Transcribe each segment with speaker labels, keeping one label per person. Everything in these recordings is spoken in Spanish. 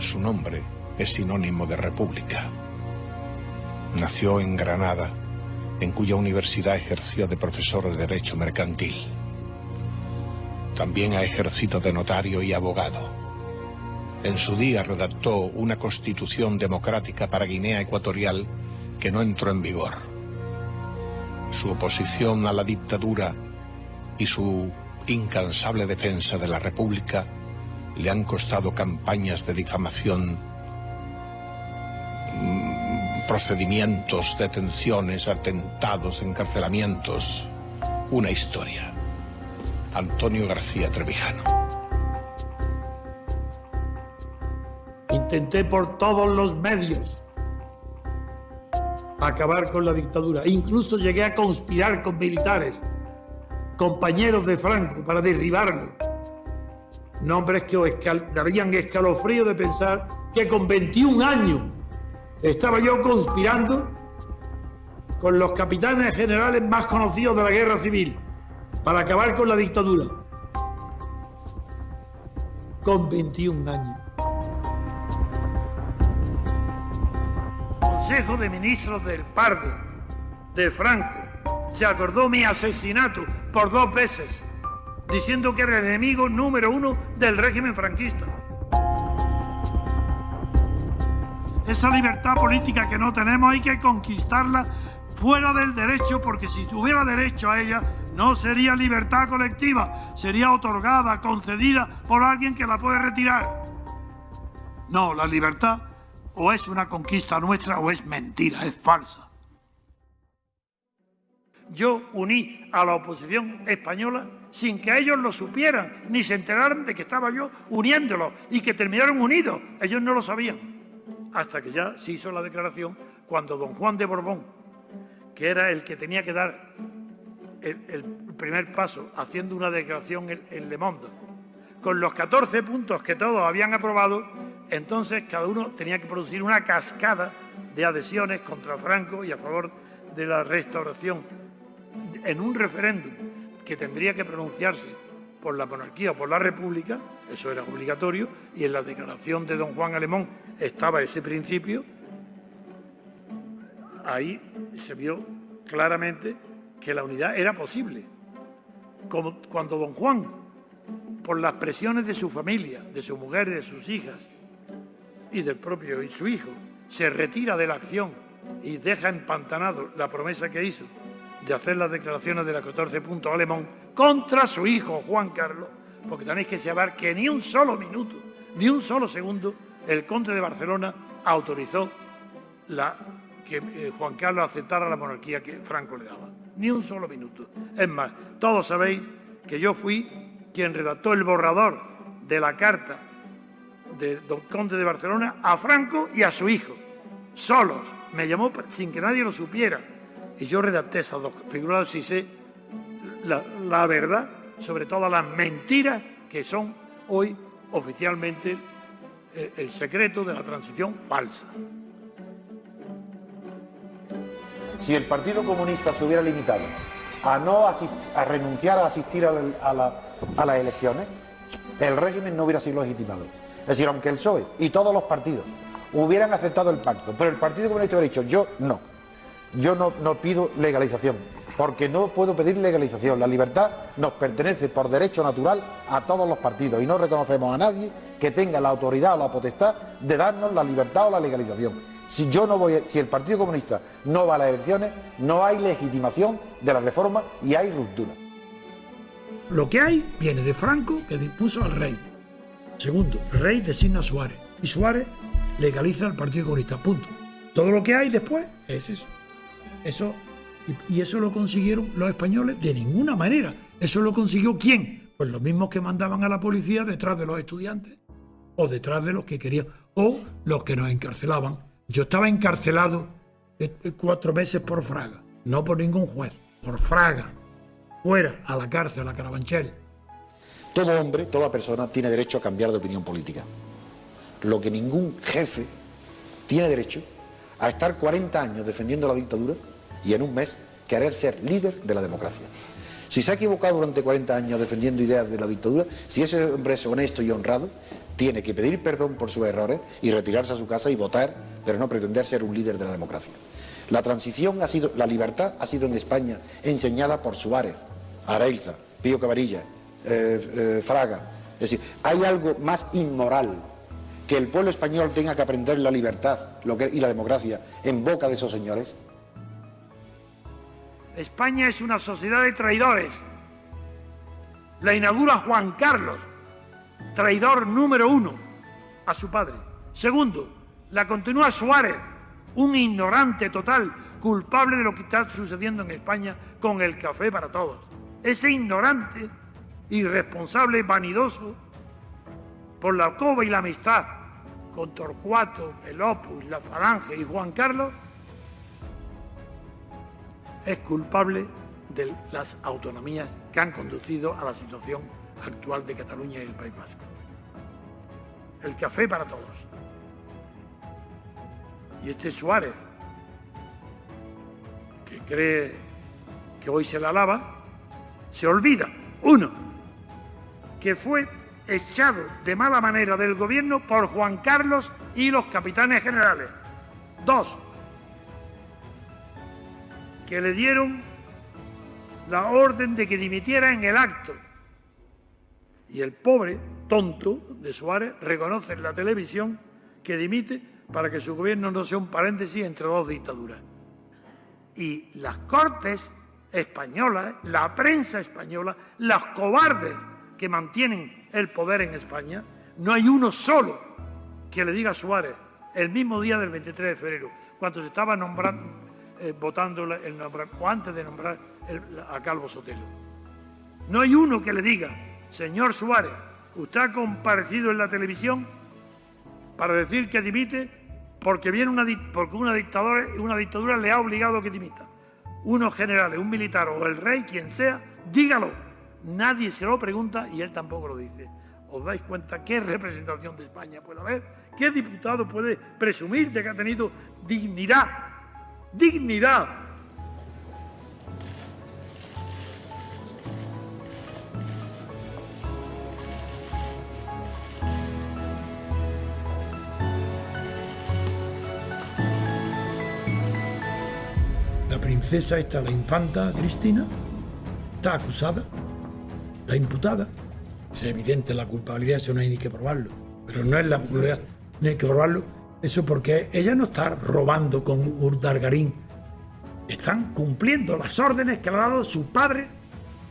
Speaker 1: Su nombre es sinónimo de república. Nació en Granada, en cuya universidad ejerció de profesor de Derecho Mercantil. También ha ejercido de notario y abogado. En su día redactó una constitución democrática para Guinea Ecuatorial que no entró en vigor. Su oposición a la dictadura y su incansable defensa de la República le han costado campañas de difamación, procedimientos, detenciones, atentados, encarcelamientos. Una historia. Antonio García Trevijano.
Speaker 2: Intenté por todos los medios acabar con la dictadura. Incluso llegué a conspirar con militares, compañeros de Franco, para derribarlo. Nombres que os darían escalofrío de pensar que con 21 años estaba yo conspirando con los capitanes generales más conocidos de la guerra civil para acabar con la dictadura. Con 21 años. Consejo de Ministros del Pardo, de Franco, se acordó mi asesinato por 2 veces, diciendo que era el enemigo número 1 del régimen franquista. Esa libertad política que no tenemos hay que conquistarla fuera del derecho, porque si tuviera derecho a ella no sería libertad colectiva, sería otorgada, concedida por alguien que la puede retirar. No, la libertad o es una conquista nuestra o es mentira, es falsa. Yo uní a la oposición española sin que ellos lo supieran, ni se enteraran de que estaba yo uniéndolos y que terminaron unidos. Ellos no lo sabían. Hasta que ya se hizo la declaración cuando don Juan de Borbón, que era el que tenía que dar el primer paso, haciendo una declaración en Le Monde, con los 14 puntos que todos habían aprobado, entonces cada uno tenía que producir una cascada de adhesiones contra Franco y a favor de la restauración en un referéndum que tendría que pronunciarse por la monarquía o por la república. Eso era obligatorio, y en la declaración de don Juan Alemón estaba ese principio. Ahí se vio claramente que la unidad era posible. Como cuando don Juan, por las presiones de su familia, de su mujer y de sus hijas, y del propio y su hijo, se retira de la acción y deja empantanado la promesa que hizo de hacer las declaraciones de los 14 puntos Alemón contra su hijo Juan Carlos, porque tenéis que saber que ni un solo minuto, ni un solo segundo, el conde de Barcelona autorizó que Juan Carlos aceptara la monarquía que Franco le daba. Ni un solo minuto. Es más, todos sabéis que yo fui quien redactó el borrador de la carta del conde de Barcelona a Franco y a su hijo, solos. Me llamó sin que nadie lo supiera. Y yo redacté esas dos figuras, si sé la verdad sobre todas las mentiras que son hoy oficialmente el secreto de la transición falsa.
Speaker 3: Si el Partido Comunista se hubiera limitado a renunciar a asistir a las elecciones, el régimen no hubiera sido legitimado. Es decir, aunque el PSOE y todos los partidos hubieran aceptado el pacto, pero el Partido Comunista hubiera dicho, yo no pido legalización, porque no puedo pedir legalización. La libertad nos pertenece por derecho natural a todos los partidos y no reconocemos a nadie que tenga la autoridad o la potestad de darnos la libertad o la legalización. Si el Partido Comunista no va a las elecciones, no hay legitimación de la reforma y hay ruptura.
Speaker 2: Lo que hay viene de Franco, que dispuso al rey. Segundo, el rey designa a Suárez y Suárez legaliza al Partido Comunista. Punto. Todo lo que hay después es eso. Y eso lo consiguieron los españoles de ninguna manera. ¿Eso lo consiguió quién? Pues los mismos que mandaban a la policía detrás de los estudiantes o detrás de los que querían o los que nos encarcelaban. Yo estaba encarcelado 4 meses por Fraga, no por ningún juez, por Fraga, fuera, a la cárcel, a Carabanchel.
Speaker 3: Todo hombre, toda persona tiene derecho a cambiar de opinión política. Lo que ningún jefe tiene derecho a estar 40 años defendiendo la dictadura y en un mes querer ser líder de la democracia. Si se ha equivocado durante 40 años defendiendo ideas de la dictadura, si ese hombre es honesto y honrado, tiene que pedir perdón por sus errores y retirarse a su casa y votar, pero no pretender ser un líder de la democracia. La transición ha sido, la libertad ha sido en España enseñada por Suárez, Arailza, Pío Cavarilla, Fraga. Es decir, hay algo más inmoral que el pueblo español tenga que aprender la libertad y la democracia en boca de esos señores.
Speaker 2: España es una sociedad de traidores. La inaugura Juan Carlos, traidor número 1 a su padre. Segundo, la continúa Suárez, un ignorante total, culpable de lo que está sucediendo en España con el café para todos. Ese ignorante, irresponsable, vanidoso, por la coba y la amistad con Torcuato, el Opus, la Falange y Juan Carlos, es culpable de las autonomías que han conducido a la situación actual de Cataluña y el País Vasco. El café para todos. Y este Suárez, que cree que hoy se la lava, se olvida, uno, que fue echado de mala manera del gobierno por Juan Carlos y los capitanes generales. Dos, que le dieron la orden de que dimitiera en el acto. Y el pobre tonto de Suárez reconoce en la televisión que dimite para que su gobierno no sea un paréntesis entre dos dictaduras. Y las Cortes españolas, la prensa española, los cobardes que mantienen el poder en España, no hay uno solo que le diga a Suárez, el mismo día del 23 de febrero, cuando se estaba nombrando, votando el nombrar, o antes de nombrar a Calvo Sotelo. No hay uno que le diga, señor Suárez, usted ha comparecido en la televisión para decir que dimite porque porque una dictadura le ha obligado a que dimita. Unos generales, un militar o el rey, quien sea, dígalo. Nadie se lo pregunta y él tampoco lo dice. ¿Os dais cuenta qué representación de España puede haber? ¿Qué diputado puede presumir de que ha tenido dignidad? ¡Dignidad! La princesa esta, la infanta Cristina, está acusada, está imputada. Es evidente la culpabilidad, eso no hay ni que probarlo. Pero no es la culpabilidad, no hay que probarlo. Eso porque ella no está robando con Urdangarín. Están cumpliendo las órdenes que le ha dado su padre,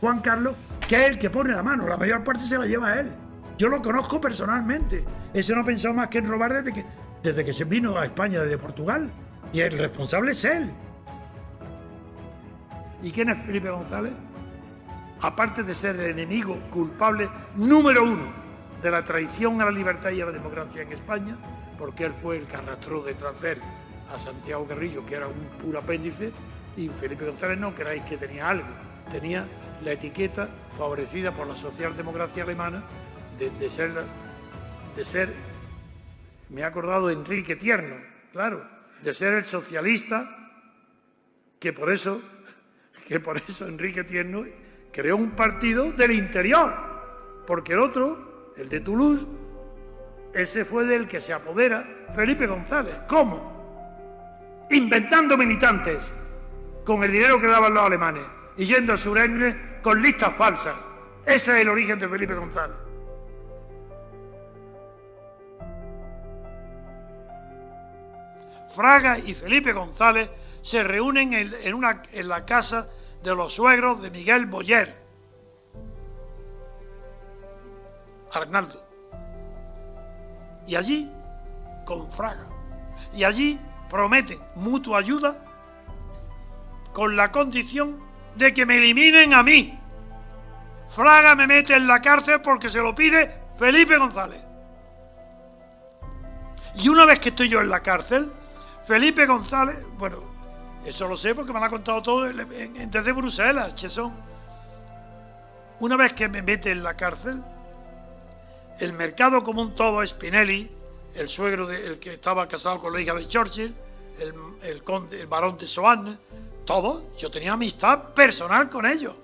Speaker 2: Juan Carlos, que es el que pone la mano. La mayor parte se la lleva él. Yo lo conozco personalmente. Ese no pensó más que en robar desde que se vino a España desde Portugal. Y el responsable es él. ¿Y quién es Felipe González? Aparte de ser el enemigo culpable número 1 de la traición a la libertad y a la democracia en España, porque él fue el que arrastró detrás de él a Santiago Carrillo, que era un puro apéndice, y Felipe González no creáis que tenía algo, tenía la etiqueta favorecida por la socialdemocracia alemana de ser, me he acordado de Enrique Tierno, claro, de ser el socialista, que por eso Enrique Tierno creó un partido del interior, porque el otro, el de Toulouse, ese fue del que se apodera Felipe González. ¿Cómo? Inventando militantes con el dinero que daban los alemanes y yendo a Suresne con listas falsas. Ese es el origen de Felipe González. Fraga y Felipe González se reúnen en la casa de los suegros de Miguel Boyer, Arnaldo. Y allí, con Fraga, y allí prometen mutua ayuda con la condición de que me eliminen a mí. Fraga me mete en la cárcel porque se lo pide Felipe González. Y una vez que estoy yo en la cárcel, Felipe González, bueno, eso lo sé porque me lo ha contado todo desde Bruselas, Chesón. Una vez que me mete en la cárcel, el mercado común todo, Spinelli, el suegro el que estaba casado con la hija de Churchill, el barón de Soane, todos, yo tenía amistad personal con ellos.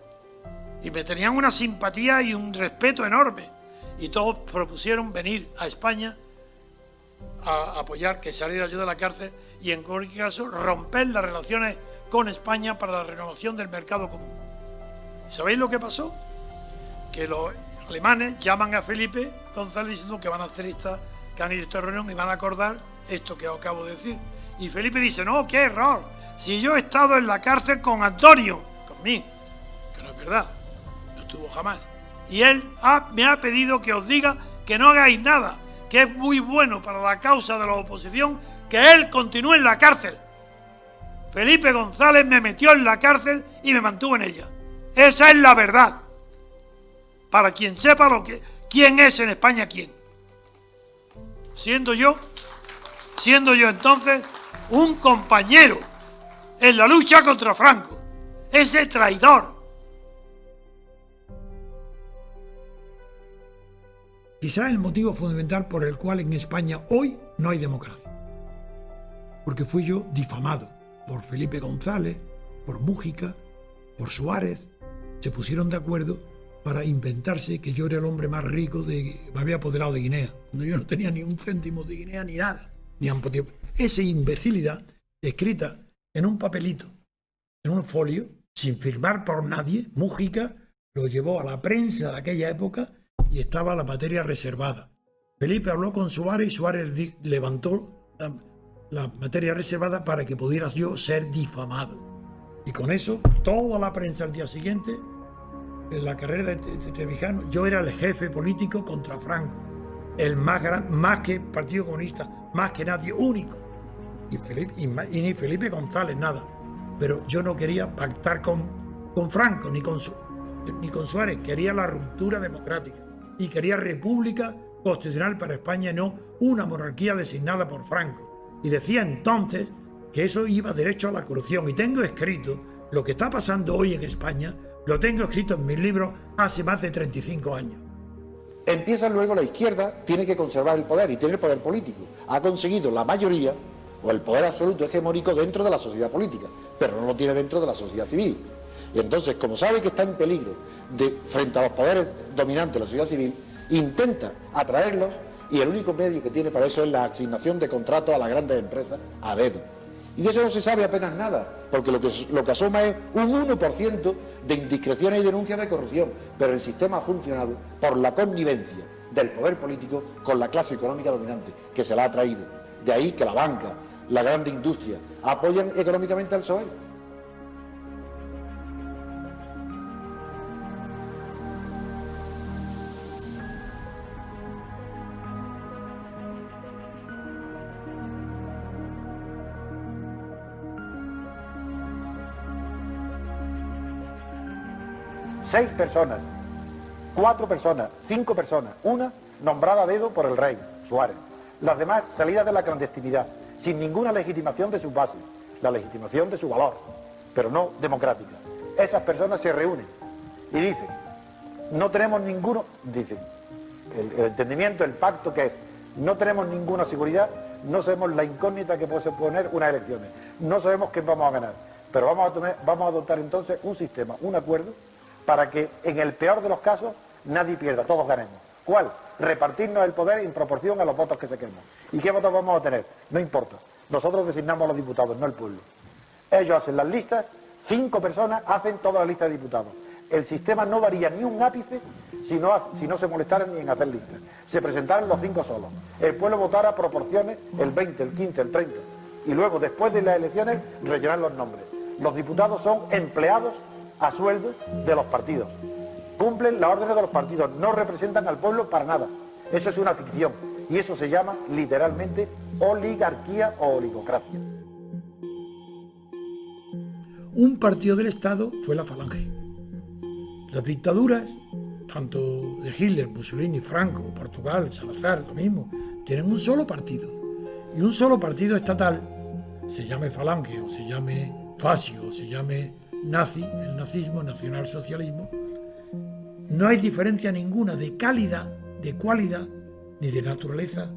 Speaker 2: y me tenían una simpatía y un respeto enorme, y todos propusieron venir a España a apoyar que saliera yo de la cárcel y en cualquier caso romper las relaciones con España para la renovación del mercado común. ¿Sabéis lo que pasó? Que los alemanes llaman a Felipe González diciendo que van a hacer que han hecho esta reunión y van a acordar esto que os acabo de decir. Y Felipe dice, no, qué error, si yo he estado en la cárcel con Antonio, conmigo, que no es verdad, no estuvo jamás. Y él me ha pedido que os diga que no hagáis nada, que es muy bueno para la causa de la oposición que él continúe en la cárcel. Felipe González me metió en la cárcel y me mantuvo en ella. Esa es la verdad. Para quien sepa quién es en España quién. Siendo yo entonces un compañero en la lucha contra Franco, ese traidor.
Speaker 4: Quizá el motivo fundamental por el cual en España hoy no hay democracia. Porque fui yo difamado por Felipe González, por Mújica, por Suárez. Se pusieron de acuerdo para inventarse que yo era el hombre más rico me había apoderado de Guinea. Yo no tenía ni un céntimo de Guinea ni nada. Esa imbecilidad escrita en un papelito, en un folio, sin firmar por nadie, Mújica lo llevó a la prensa de aquella época y estaba la materia reservada. Felipe habló con Suárez y Suárez levantó la materia reservada para que pudiera yo ser difamado. Y con eso, toda la prensa al día siguiente, en la carrera de Trevijano, yo era el jefe político contra Franco, el más grande, más que Partido Comunista, más que nadie, único. Y ni Felipe González, nada. Pero yo no quería pactar con Franco, ni con Suárez, quería la ruptura democrática y quería república constitucional para España, no una monarquía designada por Franco. Y decía entonces que eso iba derecho a la corrupción. Y tengo escrito lo que está pasando hoy en España, lo tengo escrito en mis libros hace más de 35 años.
Speaker 3: Empieza luego la izquierda, tiene que conservar el poder y tiene el poder político. Ha conseguido la mayoría o el poder absoluto hegemónico dentro de la sociedad política, pero no lo tiene dentro de la sociedad civil. Y entonces, como sabe que está en peligro frente a los poderes dominantes de la sociedad civil, intenta atraerlos y el único medio que tiene para eso es la asignación de contratos a las grandes empresas a dedo. Y de eso no se sabe apenas nada, porque lo que asoma es un 1% de indiscreciones y denuncias de corrupción, pero el sistema ha funcionado por la connivencia del poder político con la clase económica dominante, que se la ha traído. De ahí que la banca, la grande industria, apoyan económicamente al PSOE. Seis personas, 4 personas, 5 personas, una nombrada a dedo por el rey, Suárez. Las demás salidas de la clandestinidad, sin ninguna legitimación de sus bases, la legitimación de su valor, pero no democrática. Esas personas se reúnen y dicen, no tenemos ninguno, dicen, el entendimiento, el pacto que es, no tenemos ninguna seguridad, no sabemos la incógnita que puede suponer unas elecciones, no sabemos quién vamos a ganar, pero vamos a adoptar entonces un sistema, un acuerdo, para que en el peor de los casos nadie pierda, todos ganemos. ¿Cuál? Repartirnos el poder en proporción a los votos que saquemos. ¿Y qué votos vamos a tener? No importa. Nosotros designamos a los diputados, no el pueblo. Ellos hacen las listas, 5 personas hacen toda la lista de diputados. El sistema no varía ni un ápice si no se molestaran ni en hacer listas. Se presentaran los 5 solos. El pueblo votara proporciones, el 20, el 15, el 30. Y luego, después de las elecciones, rellenar los nombres. Los diputados son empleados a sueldo de los partidos. Cumplen las órdenes de los partidos, no representan al pueblo para nada. Eso es una ficción y eso se llama literalmente oligarquía o oligocracia.
Speaker 4: Un partido del Estado fue la Falange. Las dictaduras, tanto de Hitler, Mussolini, Franco, Portugal, Salazar, lo mismo, tienen un solo partido. Y un solo partido estatal, se llame Falange o se llame fascio o se llame nazi, el nazismo, nacionalsocialismo, no hay diferencia ninguna de calidad, de cualidad, ni de naturaleza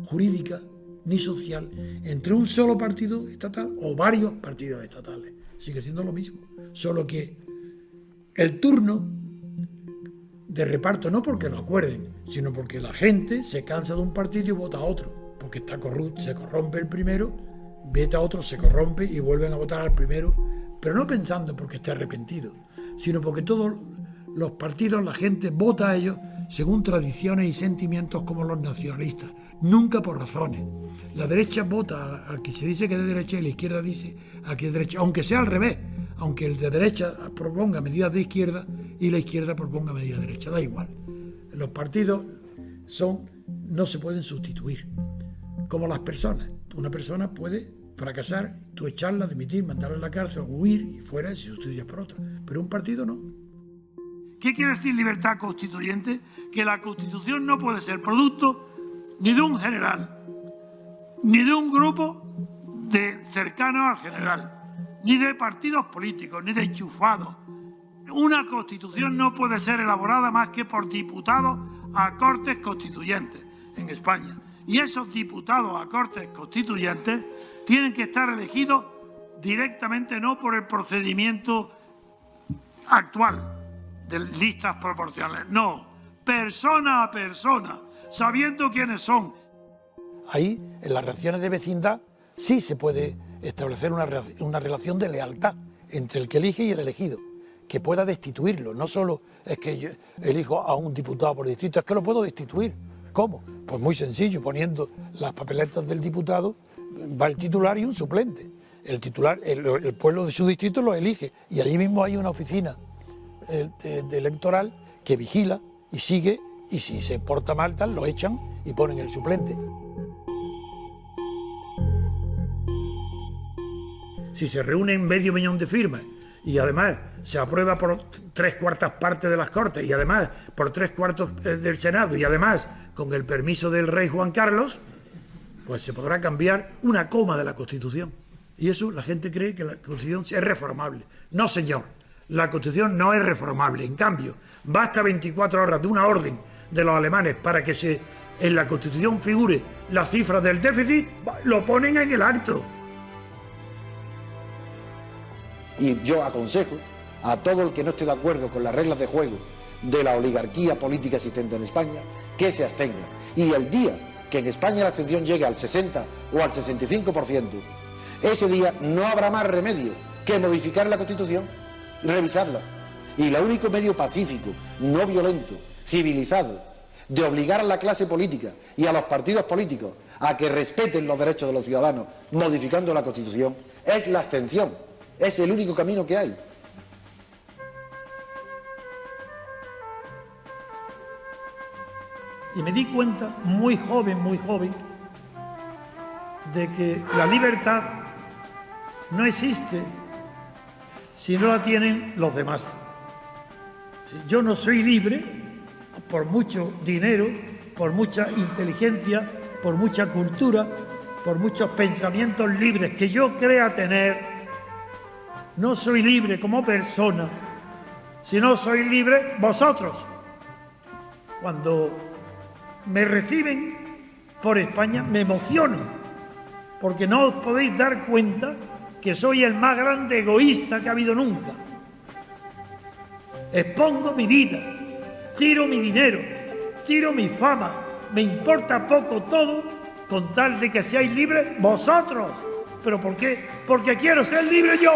Speaker 4: jurídica, ni social, entre un solo partido estatal o varios partidos estatales. Sigue siendo lo mismo, solo que el turno de reparto, no porque lo acuerden, sino porque la gente se cansa de un partido y vota a otro, porque está corrupto, se corrompe el primero, veta a otro, se corrompe y vuelven a votar al primero, pero no pensando porque esté arrepentido, sino porque todos los partidos, la gente vota a ellos según tradiciones y sentimientos como los nacionalistas, nunca por razones. La derecha vota al que se dice que es de derecha y la izquierda dice al que es de derecha, aunque sea al revés, aunque el de derecha proponga medidas de izquierda y la izquierda proponga medidas de derecha, da igual. Los partidos no se pueden sustituir, como las personas. Una persona puede fracasar, tú echarla, dimitir, mandarla a la cárcel, huir y fuera y sustituyes por otra, pero un partido no.
Speaker 2: ¿Qué quiere decir libertad constituyente? Que la Constitución no puede ser producto ni de un general, ni de un grupo cercano al general, ni de partidos políticos, ni de enchufados. Una Constitución no puede ser elaborada más que por diputados a Cortes Constituyentes en España. Y esos diputados a Cortes Constituyentes tienen que estar elegidos directamente, no por el procedimiento actual de listas proporcionales, no, persona a persona, sabiendo quiénes son.
Speaker 4: Ahí, en las relaciones de vecindad, sí se puede establecer una relación de lealtad entre el que elige y el elegido, que pueda destituirlo. No solo es que yo elijo a un diputado por distrito, es que lo puedo destituir. ¿Cómo? Pues muy sencillo, poniendo las papeletas del diputado, va el titular y un suplente. El titular, el pueblo de su distrito lo elige y allí mismo hay una oficina electoral que vigila y sigue, y si se porta mal tal, lo echan y ponen el suplente. Si se reúnen medio millón de firmas y además se aprueba por 3/4 partes de las Cortes y además por 3/4 del Senado y además con el permiso del rey Juan Carlos, pues se podrá cambiar una coma de la Constitución. Y eso la gente cree que la Constitución es reformable. No, señor. La Constitución no es reformable. En cambio, basta 24 horas de una orden de los alemanes para que en la Constitución figure la cifra del déficit, lo ponen en el acto.
Speaker 3: Y yo aconsejo a todo el que no esté de acuerdo con las reglas de juego de la oligarquía política existente en España, que se abstenga. Y el día que en España la abstención llegue al 60 o al 65%, ese día no habrá más remedio que modificar la Constitución, revisarla. Y el único medio pacífico, no violento, civilizado, de obligar a la clase política y a los partidos políticos a que respeten los derechos de los ciudadanos modificando la Constitución, es la abstención. Es el único camino que hay.
Speaker 2: Y me di cuenta, muy joven, de que la libertad no existe si no la tienen los demás. Yo no soy libre por mucho dinero, por mucha inteligencia, por mucha cultura, por muchos pensamientos libres que yo crea tener. No soy libre como persona, sino soy libre vosotros. Cuando me reciben por España me emociono, porque no os podéis dar cuenta que soy el más grande egoísta que ha habido nunca. Expongo mi vida, tiro mi dinero, tiro mi fama, me importa poco todo con tal de que seáis libres vosotros. ¿Pero por qué? Porque quiero ser libre yo.